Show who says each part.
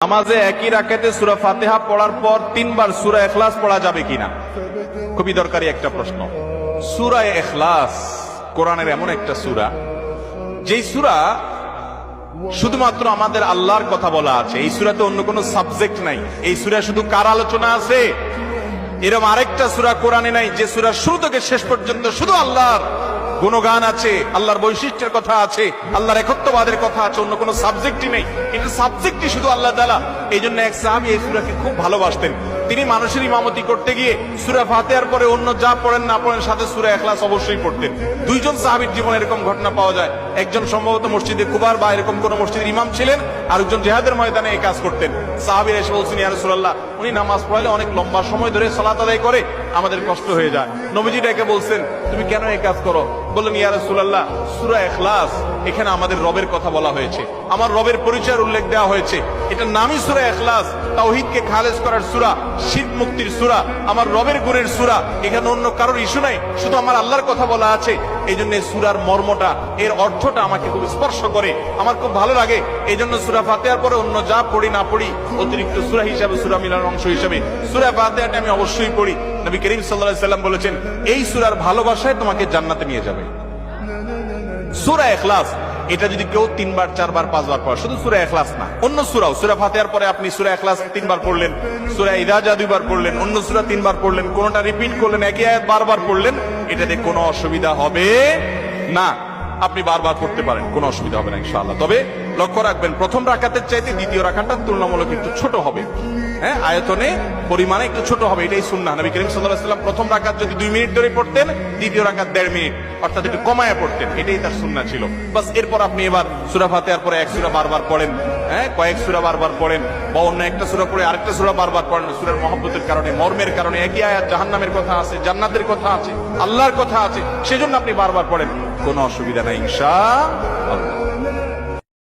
Speaker 1: নামাজে একই রাকাতে সূরা ফাতিহা পড়ার পর তিনবার সূরা ইখলাস পড়া যাবে কিনা? খুবই দরকারি একটা প্রশ্ন। সূরা ইখলাস কোরআনের এমন একটা সূরা, যেই সূরা শুধুমাত্র আমাদের আল্লাহর কথা বলা আছে। এই সূরাতে অন্য কোনো সাবজেক্ট নাই। এই সূরা শুধু কার আলোচনা আছে? এরকম আরেকটা সূরা কোরআনে নাই যে সূরা শুরু থেকে শেষ পর্যন্ত শুধু আল্লাহর গুণগান আছে, আল্লাহর বৈশিষ্ট্যের কথা আছে, আল্লাহর একত্ববাদের কথা আছে, অন্য কোনো সাবজেক্টই নেই। কিন্তু সাবজেক্টই শুধু আল্লাহ তাআলা। এই জন্য এক সাহাবী এই সূরাকে খুব ভালোবাসতেন। তিনি মানুষের ইমামতি করতে গিয়ে সূরা ফাতিহার পরে অন্য যা পড়েন না পড়েন সাথে সূরা ইখলাস অবশ্যই পড়তেন। দুইজন সাহাবীর জীবনে এরকম ঘটনা পাওয়া যায়। একজন সম্ভবত মসজিদে কুবার বা এরকম কোন মসজিদের ইমাম ছিলেন, আরেকজন জিহাদের ময়দানে এই কাজ করতেন। সাহাবীরা এসে বলছেন, ইয়া রাসূলুল্লাহ, উনি নামাজ পড়ালে অনেক লম্বা সময় ধরে সালাত আদায় করে, আমাদের কষ্ট হয়ে যায়। নবীজি ডেকে বলছেন, তুমি কেন এই কাজ করো? বললেন, ইয়া রাসূলুল্লাহ, সূরা ইখলাস, এখানে আমাদের রবের কথা বলা হয়েছে, আমার রবের পরিচয়ের উল্লেখ দেওয়া হয়েছে। এটার নামই সূরা ইখলাস, তাওহীদকে খালেস করার সূরা, শিরক মুক্তির সূরা, আমার রবের গুণের সূরা। এখানে অন্য কারোর ইস্যু নাই, শুধু আমার আল্লাহর কথা বলা আছে। এই জন্য সূরার মর্মটা, এর অর্থটা আমাকে খুব স্পর্শ করে, আমার খুব ভালো লাগে। এই জন্য সূরা ফাতিহার পরে অন্য যা পড়ি না পড়ি, অতিরিক্ত সূরা হিসাবে, সূরা মিলানোর অংশ হিসাবে সূরা ফাতিহাটা আমি অবশ্যই পড়ি। নবী করিম সাল্লাল্লাহু আলাইহি সাল্লাম বলেছেন, এই সূরার ভালোবাসায় তোমাকে জান্নাতে নিয়ে যাবে। সূরা ইখলাস, এটা যদি কেউ 3 বার 4 বার 5 বার পড়ে, শুধু সূরা ইখলাস না, অন্য সূরাও, সূরা ফাতিহার পরে আপনি সূরা ইখলাস 3 বার পড়লেন, সূরা ইযা জা 2 বার পড়লেন, অন্য সূরা 3 বার পড়লেন, কোনটা রিপিট করলেন, একই আয়াত বারবার পড়লেন, এটাতে কোনো অসুবিধা হবে না। আপনি বারবার পড়তে পারেন, কোনো অসুবিধা হবে না ইনশাআল্লাহ। তবে লক্ষ্য রাখবেন, প্রথম রাকাতের চাইতে দ্বিতীয় রাকাতটা তুলনামূলক একটু ছোট হবে। হ্যাঁ, আয়তনে পরিমাণে একটু ছোট হবে, এটাই সুন্নাহ। নবী করিম সাল্লাল্লাহু আলাইহি ওয়াসাল্লাম প্রথম রাকাত যদি 2 মিনিট ধরে পড়তেন, দ্বিতীয় রাকাত 1.5 মিনিট, অর্থাৎ একটু কমায়া পড়তেন, এটাই তার সুন্নাহ ছিল। বাস, এরপর আপনি এবার সূরা ফাতিহার পরে এক সূরা বারবার পড়েন, হ্যাঁ, কয়েক সূরা বারবার পড়েন, বা অন্য একটা সূরা পড়ে আরেকটা সূরা বারবার পড়েন। সূরার মহব্বতের কারণে, মর্মের কারণে, একই আয়াত জাহান্নামের কথা আছে, জান্নাতের কথা আছে, আল্লাহর কথা আছে, সেজন্য আপনি বারবার পড়েন, কোনো অসুবিধা নাই ইনশাআল্লাহ।